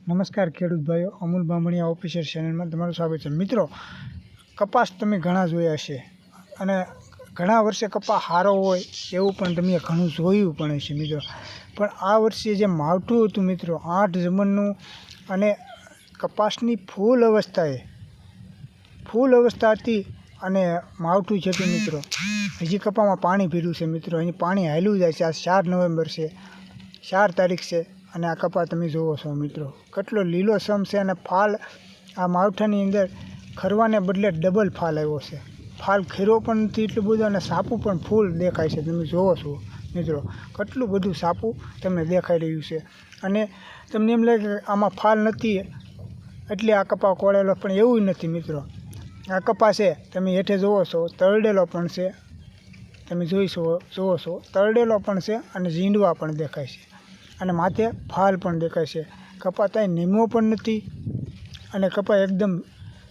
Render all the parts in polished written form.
નમસ્કાર ખેડૂત ભાઈઓ, અમૂલ બામણીયા ઓફિશિયલ ચેનલમાં તમારું સ્વાગત છે। મિત્રો, કપાસ તમે ઘણા જોયા હશે અને ઘણા વર્ષે કપાસ સારો હોય એવું પણ તમે ઘણું જોયું પણ હશે મિત્રો। પણ આ વર્ષે જે માવઠું હતું મિત્રો 8 જમણનું અને કપાસની ફૂલ અવસ્થા હતી અને માવઠું છે તો મિત્રો હજી કપાસમાં પાણી ભર્યું છે મિત્રો। અહીં પાણી હાલ્યું જાય છે। આ 4 નવેમ્બર છે, 4 તારીખ છે અને આ કપાસ તમે જુઓ છો મિત્રો કેટલો લીલોછમ છે અને ફાલ આ માવઠાની અંદર ખરવાને બદલે ડબલ ફાલ આવ્યો છે। ફાલ ખેરો પણ નથી એટલું બધું અને સાપું પણ ફૂલ દેખાય છે। તમે જુઓ છો મિત્રો કેટલું બધું સાપું તમને દેખાઈ રહ્યું છે અને તમને એમ લાગે કે આમાં ફાલ નથી એટલે આ કપાસ કોળેલો, પણ એવું નથી મિત્રો। આ કપાસ છે તમે હેઠે જુઓ છો તરડેલો પણ છે, તમે જુઓ છો તરડેલો પણ છે અને ઝીંડવા પણ દેખાય છે અને માથે ફાલ પણ દેખાય છે। કપાસ ત્યાં નીમો પણ નથી અને કપાસ એકદમ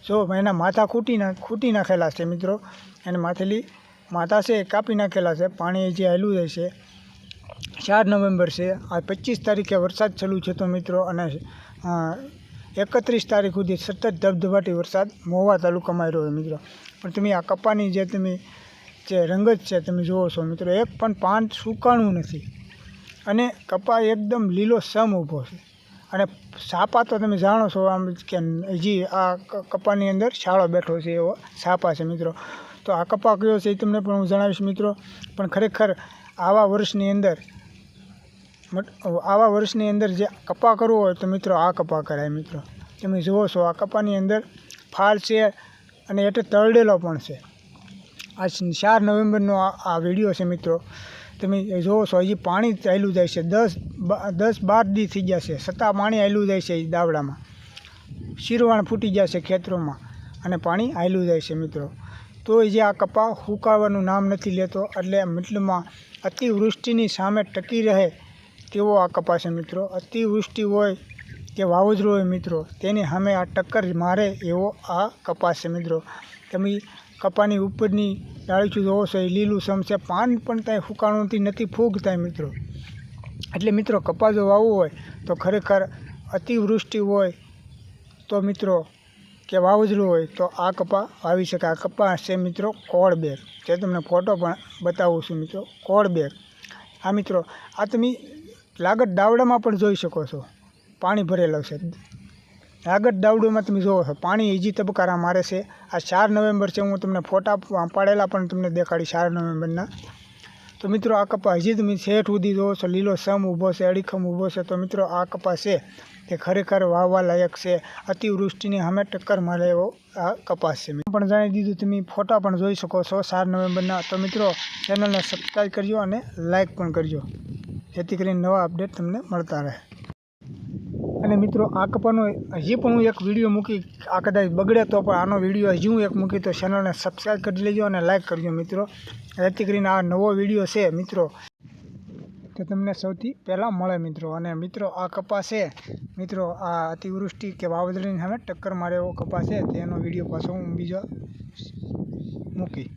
જો એના માથા ખૂટી નાખેલા છે મિત્રો। એને માથા છે કાપી નાખેલા છે। પાણી જે હાલ્યું જાય છે 4 નવેમ્બર છે, આ 25 તારીખે વરસાદ ચાલુ છે તો મિત્રો અને 31 તારીખ સુધી સતત ધબધબાટી વરસાદ મહુવા તાલુકામાં રહ્યો મિત્રો। પણ તમે આ કપાસની જે રંગત છે તમે જુઓ છો મિત્રો, એક પણ પાન સુકાણું નથી અને કપાસ એકદમ લીલોછમ ઊભો છે અને સાપા તો તમે જાણો છો આમ કે હજી આ કપાસની અંદર છાળો બેઠો છે એવો સાપા છે મિત્રો। તો આ કપાસ કયો છે એ તમને પણ હું જણાવીશ મિત્રો। પણ ખરેખર આવા વર્ષની અંદર જે કપાસ કરવો હોય તો મિત્રો આ કપાસ કરાય મિત્રો। તમે જુઓ છો આ કપાસની અંદર ફાલ છે અને એટલે તરડેલો પણ છે। આ 4 નવેમ્બરનો આ વિડીયો છે મિત્રો। તમે જુઓ છો હજી પાણી ચાલ્યું જાય છે, 10-12 દી થઈ ગયા છે છતાં પાણી હાલ્યું જાય છે। દાવડામાં શીરવાણ ફૂટી ગયા છે ખેતરોમાં અને પાણી હાલ્યું જાય છે મિત્રો। તો જે આ કપાસ સુકાવાનું નામ નથી લેતો, એટલે મતલબમાં અતિવૃષ્ટિની સામે ટકી રહે તેવો આ કપાસ છે મિત્રો। અતિવૃષ્ટિ હોય કે વાવાઝોડું હોય મિત્રો તેની સામે આ ટક્કર મારે એવો આ કપાસ છે મિત્રો। તમે કપાસની ઉપરની ડાળીઓ જોવો છો એ લીલુંછમ છે, પાન પણ ત્યાં સુકાણું નથી, ફૂગ થાય મિત્રો। એટલે મિત્રો કપાસ જો વાવવો હોય તો ખરેખર અતિવૃષ્ટિ હોય તો મિત્રો કે વાવાઝોડું હોય તો આ કપાસ વાવી શકાય। આ કપાસ છે મિત્રો કોળબેર, જે તમને ફોટો પણ બતાવું છું મિત્રો, કોળબેર। આ મિત્રો આ તમે લાગત દાવડામાં પણ જોઈ શકો છો, પાણી ભરેલું છે લાગત દાવડોમાં તમે જુઓ છો પાણી હજી તબકારા મારે છે। આ 4 નવેમ્બર છે, હું તમને ફોટા પાડેલા પણ તમને દેખાડી 4 નવેમ્બરના। તો મિત્રો આ કપાસ હજી તમે શેઠ સુધી જોવો છો લીલોછમ ઊભો છે, અડીખમ ઊભો છે। તો મિત્રો આ કપાસ છે તે ખરેખર વાવવા લાયક છે, અતિવૃષ્ટિની સામે ટક્કર મારે એવો આ કપાસ છે। પણ જાણી દીધું, તમે ફોટા પણ જોઈ શકો છો 4 નવેમ્બરના। તો મિત્રો ચેનલને સબસ્ક્રાઈબ કરજો અને લાઈક પણ કરજો, જેથી કરીને નવા અપડેટ તમને મળતા રહે। અને મિત્રો આ કપાસનો હજી પણ હું એક વિડીયો મૂકી, આ કદાચ બગડે તો પણ આનો વિડીયો હજી હું એક મૂકી તો ચેનલને સબસ્ક્રાઈબ કરી લેજો અને લાઈક કરજો મિત્રો, જેથી કરીને આ નવો વિડીયો છે મિત્રો તો તમને સૌથી પહેલાં મળે મિત્રો। અને મિત્રો આ કપાસ છે મિત્રો, આ અતિવૃષ્ટિ કે વાવાઝોડાની સામે ટક્કર મારે એવો કપાસ છે, તેનો વિડીયો પાછો હું બીજો મૂકી।